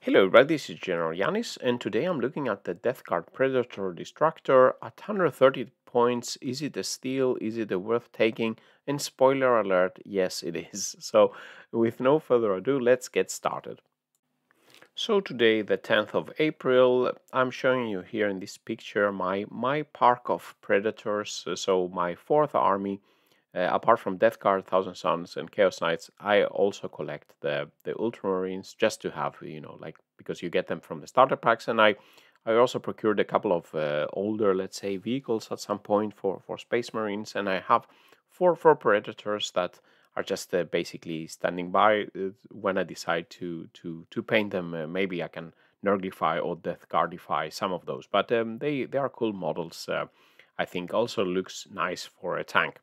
Hello everybody, this is GeneralJannis, and today I'm looking at the Guard Predator Destructor at 130 points. Is it a steal? Is it a worth taking? And spoiler alert, yes it is. So with no further ado, let's get started. So today, the 10th of April, I'm showing you here in this picture my park of Predators, so my fourth army. Apart from Death Guard, Thousand Suns, and Chaos Knights, I also collect the Ultramarines just to have, like, because you get them from the starter packs. And I also procured a couple of older, let's say, vehicles at some point for Space Marines. And I have four Predators that are just basically standing by when I decide to paint them. Maybe I can Nurglify or Death Guardify some of those. But they are cool models. I think also looks nice for a tank.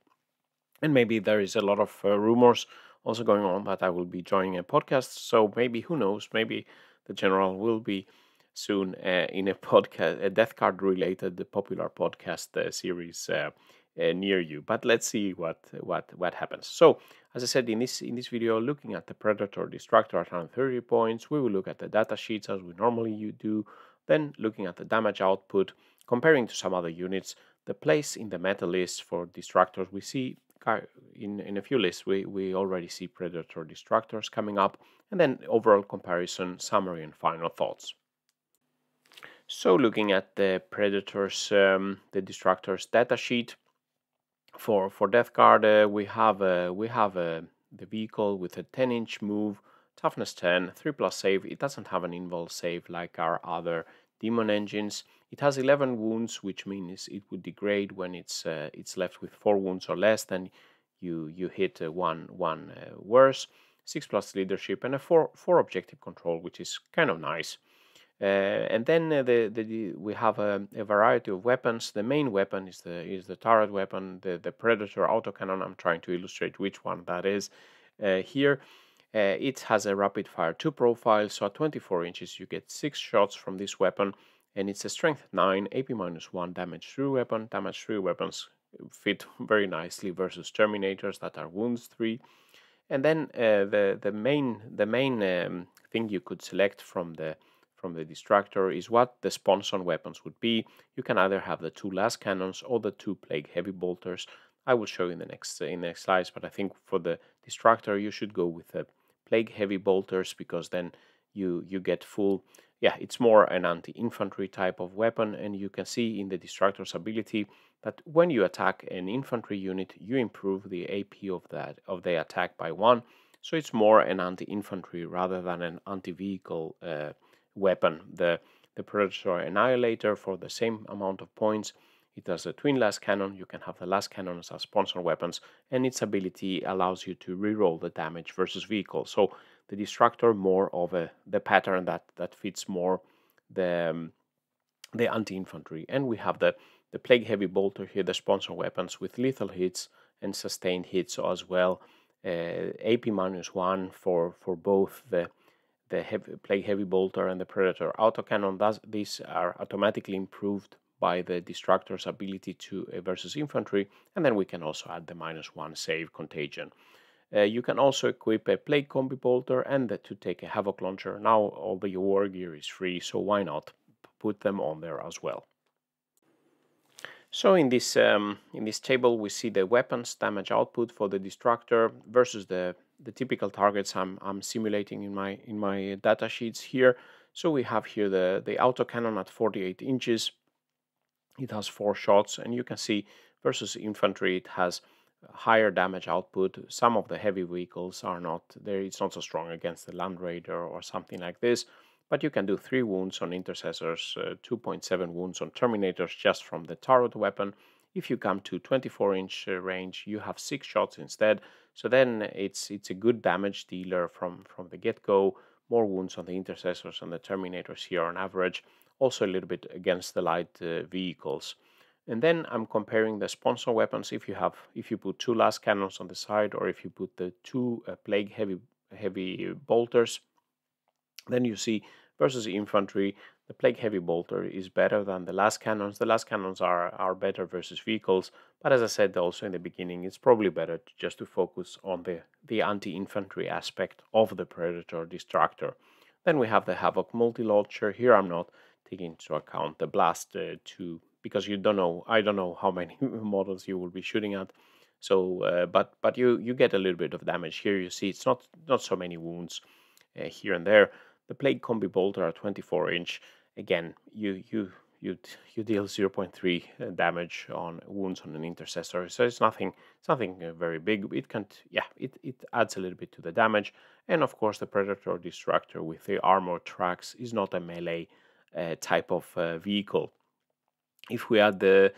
And maybe there is a lot of rumors also going on that I will be joining a podcast. So maybe, who knows, maybe the general will be soon in a podcast, a Death Card related popular podcast series near you. But let's see what happens. So as I said in this video, looking at the Predator Destructor at around 30 points, we will look at the data sheets as we normally do. Then looking at the damage output, comparing to some other units, the place in the meta list for Destructors. We see in a few lists, we already see Predator Destructors coming up, and then overall comparison, summary, and final thoughts. So looking at the Predators, the Destructors datasheet for Death Guard, we have the vehicle with a 10-inch move, toughness 10, 3+ save. It doesn't have an invul save like our other demon engines. It has 11 wounds, which means it would degrade when it's left with 4 wounds or less. Then you hit one worse. 6+ leadership and a 4 objective control, which is kind of nice. And then we have a variety of weapons. The main weapon is the turret weapon, the Predator autocannon. I'm trying to illustrate which one that is here. It has a rapid fire 2 profile, so at 24 inches you get 6 shots from this weapon, and it's a strength 9, AP -1 damage 3 weapon. Damage 3 weapons fit very nicely versus Terminators that are wounds 3. And then the main thing you could select from the Destructor is what the sponsor weapons would be. You can either have the 2 las cannons or the 2 plague heavy bolters. I will show you in the next slides, but I think for the Destructor you should go with the plague heavy bolters, because then you get full. Yeah, it's more an anti-infantry type of weapon, and you can see in the Destructor's ability that when you attack an infantry unit, you improve the AP of the attack by 1. So it's more an anti-infantry rather than an anti-vehicle weapon. The Predator Annihilator, for the same amount of points, it has a twin las cannon. You can have the las cannons as sponsor weapons, and its ability allows you to reroll the damage versus vehicle. So the Destructor more of the pattern that fits more the anti-infantry. And we have the plague heavy bolter here, the sponsor weapons with lethal hits and sustained hits as well. AP -1 for both the plague heavy bolter and the Predator autocannon. These are automatically improved by the Destructor's ability to versus infantry, and then we can also add the -1 save contagion. You can also equip a plague combi bolter and to take a havoc launcher. Now all the war gear is free, so why not put them on there as well. So in this table we see the weapons damage output for the Destructor versus the typical targets I'm simulating in my data sheets here. So we have here the autocannon at 48 inches. It has 4 shots, and you can see versus infantry it has higher damage output. Some of the heavy vehicles are not there. It's not so strong against the Land Raider or something like this. But you can do 3 wounds on intercessors, 2.7 wounds on terminators just from the turret weapon. If you come to 24-inch range, you have 6 shots instead. So then it's a good damage dealer from the get-go. More wounds on the intercessors and the terminators here on average. Also a little bit against the light vehicles. And then I'm comparing the sponsor weapons. If you put 2 las cannons on the side, or if you put the 2 plague heavy bolters, then you see versus infantry, the plague heavy bolter is better than the las cannons. The las cannons are better versus vehicles, but as I said also in the beginning, it's probably better just to focus on the anti-infantry aspect of the Predator Destructor. Then we have the Havoc multi-launcher. Here I'm not taking into account the Blast 2 because I don't know how many models you will be shooting at. So, but you get a little bit of damage here. You see, it's not so many wounds here and there. The Plague Combi Bolter at 24-inch. Again, you deal 0.3 damage on wounds on an intercessor, so it's nothing very big. It adds a little bit to the damage, and of course the Predator Destructor with the armor tracks is not a melee type of vehicle. If we add the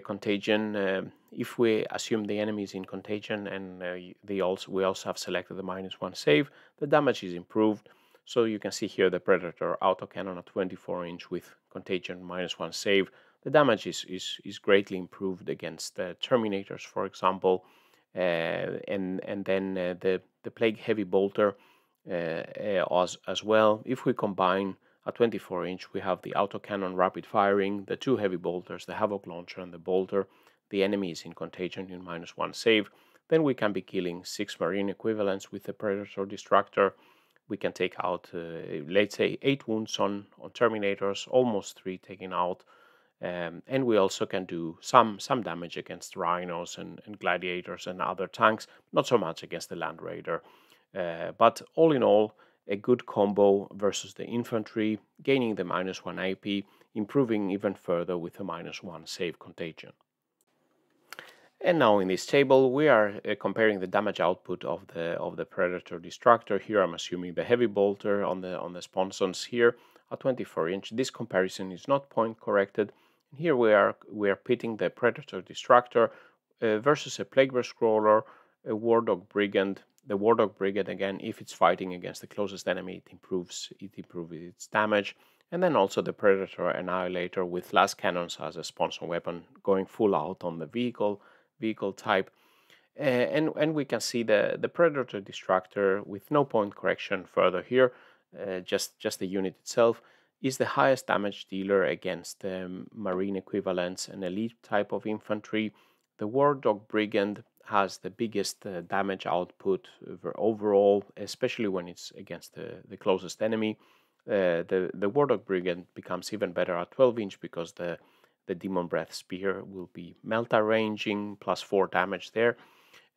contagion, if we assume the enemy is in contagion and we also have selected the -1 save, the damage is improved. So you can see here the Predator autocannon at 24-inch with contagion -1 save. The damage is greatly improved against Terminators, for example, and then the Plague Heavy Bolter as well. If we combine at 24-inch, we have the autocannon rapid firing, the 2 heavy bolters, the Havoc launcher, and the bolter. The enemy is in contagion in -1 save. Then we can be killing 6 marine equivalents with the Predator Destructor. We can take out, let's say, 8 wounds on Terminators, almost 3 taken out. And we also can do some damage against Rhinos and Gladiators and other tanks, not so much against the Land Raider. But all in all, a good combo versus the infantry, gaining the -1 AP, improving even further with a -1 save contagion. And now in this table we are comparing the damage output of the Predator Destructor. Here I'm assuming the heavy bolter on the sponsons here at 24-inch. This comparison is not point corrected. Here we are pitting the Predator Destructor versus a Plagueburst crawler, a Wardog Brigand. The Wardog Brigand, again, if it's fighting against the closest enemy, it improves its damage. And then also the Predator Annihilator with las cannons as a sponsor weapon, going full out on the vehicle type. And we can see the Predator Destructor with no point correction further here, just the unit itself, is the highest damage dealer against marine equivalents and elite type of infantry. The Wardog Brigand has the biggest damage output overall, especially when it's against the closest enemy. The Wardog Brigand becomes even better at 12-inch because the Demon Breath Spear will be Melta ranging, +4 damage there.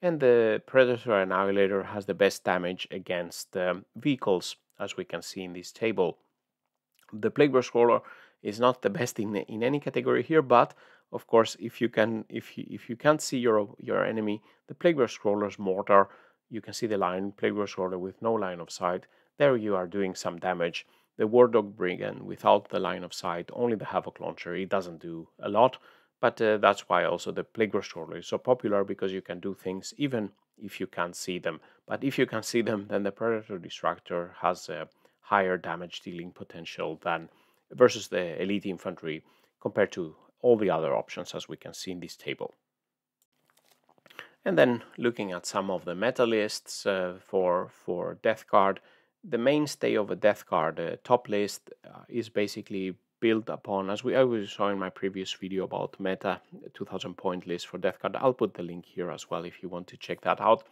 And the Predator Annihilator has the best damage against vehicles, as we can see in this table. The Plagueburst Crawler is not the best in any category here, but of course, if you can't see your enemy, the Plagueburst Crawler's mortar, you can see the line, Plagueburst Crawler with no line of sight. There you are doing some damage. The Wardog Brigand without the line of sight, only the Havoc launcher, it doesn't do a lot. But that's why also the Plagueburst Crawler is so popular, because you can do things even if you can't see them. But if you can see them, then the Predator Destructor has a higher damage dealing potential than versus the elite infantry compared to all the other options, as we can see in this table. And then looking at some of the meta lists for Death Guard, the mainstay of a Death Guard top list is basically built upon, as we saw in my previous video about meta 2000 point list for Death Guard. I'll put the link here as well if you want to check that out.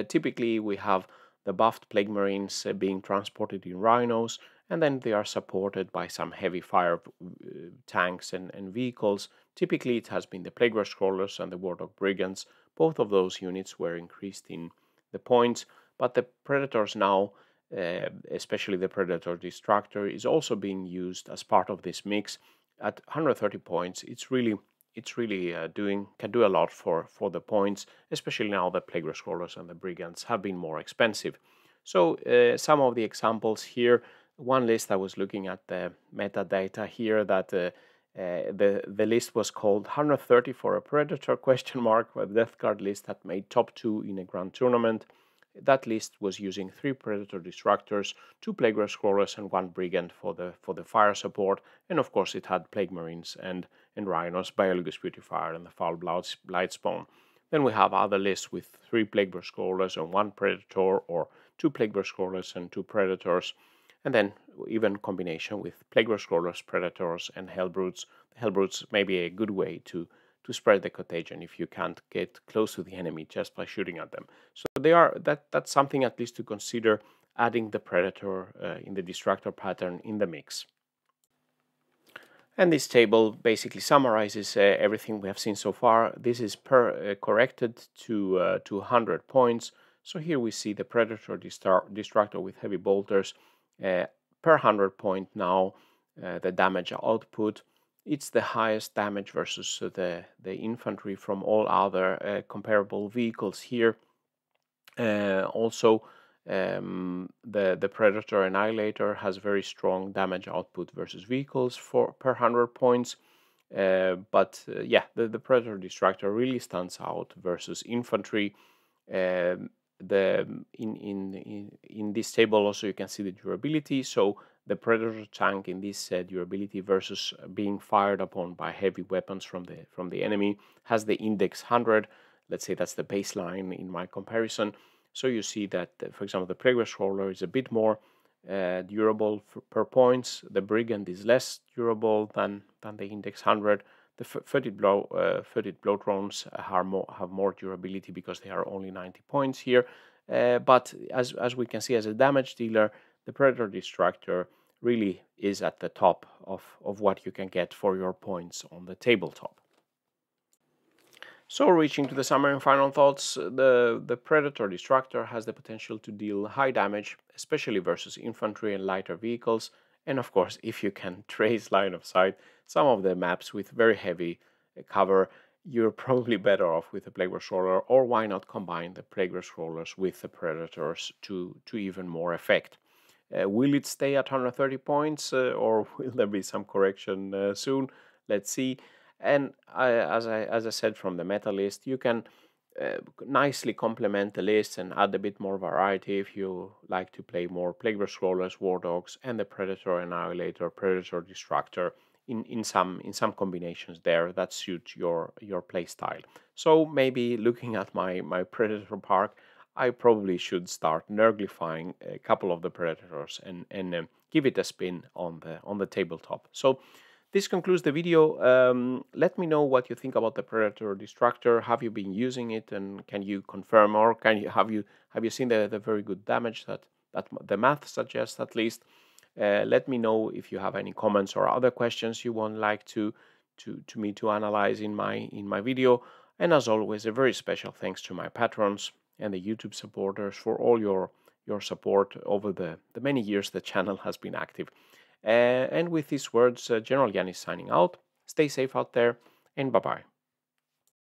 Typically we have the buffed Plague Marines being transported in Rhinos, and then they are supported by some heavy fire tanks and vehicles. Typically it has been the Plagueburst Crawlers and the Wardog Brigands. Both of those units were increased in the points, but the Predators now, especially the Predator Destructor, is also being used as part of this mix. At 130 points, it's really can do a lot for the points, especially now the Plagueburst Crawlers and the Brigands have been more expensive. So some of the examples here. One list I was looking at the metadata here that the list was called 130 for a Predator ? A Death Guard list that made top 2 in a grand tournament. That list was using 3 Predator Destructors, 2 Plagueburst Crawlers, and 1 Brigand for the fire support, and of course it had Plague Marines and Rhinos, Biologus Purifier, and the Foul Blightspawn. Then we have other lists with 3 Plagueburst Crawlers and 1 Predator, or 2 Plagueburst Crawlers and 2 Predators, and then even combination with Plagueburst Crawlers, Predators, and Hellbrutes. The Hellbrutes may be a good way to spread the contagion if you can't get close to the enemy just by shooting at them. So that's something at least to consider, adding the Predator in the Destructor pattern in the mix. And this table basically summarizes everything we have seen so far. This is corrected to 100 points. So here we see the Predator Destructor with heavy bolters per 100 point now. The damage output, it's the highest damage versus the infantry from all other comparable vehicles here. Also, the Predator Annihilator has very strong damage output versus vehicles per 100 points. But the Predator Destructor really stands out versus infantry. In this table also you can see the durability. So the Predator tank in this durability versus being fired upon by heavy weapons from the enemy has the index 100. Let's say that's the baseline in my comparison. So you see that, for example, the Plagueburst roller is a bit more durable per points. The Brigand is less durable than the index 100. The footed blow drones have more durability because they are only 90 points here. But as we can see, as a damage dealer, the Predator Destructor really is at the top of what you can get for your points on the tabletop. So reaching to the summary and final thoughts, the Predator Destructor has the potential to deal high damage, especially versus infantry and lighter vehicles. And of course, if you can trace line of sight, some of the maps with very heavy cover, you're probably better off with the Plagueburst roller, or why not combine the Plagueburst rollers with the Predators to even more effect. Will it stay at 130 points or will there be some correction soon? Let's see. And as I said from the meta list, you can nicely complement the list and add a bit more variety if you like to play more Plagueburst rollers, Wardogs, and the Predator Annihilator, Predator Destructor in some combinations there that suit your play style. So maybe looking at my Predator park, I probably should start nerglifying a couple of the Predators and give it a spin on the tabletop. So this concludes the video. Let me know what you think about the Predator Destructor. Have you been using it, and can you confirm, or have you seen the very good damage that the math suggests at least? Let me know if you have any comments or other questions you would like to me to analyze in my video. And as always, a very special thanks to my patrons and the YouTube supporters for all your support over the many years the channel has been active. And with these words, GeneralJannis signing out. Stay safe out there, and bye-bye.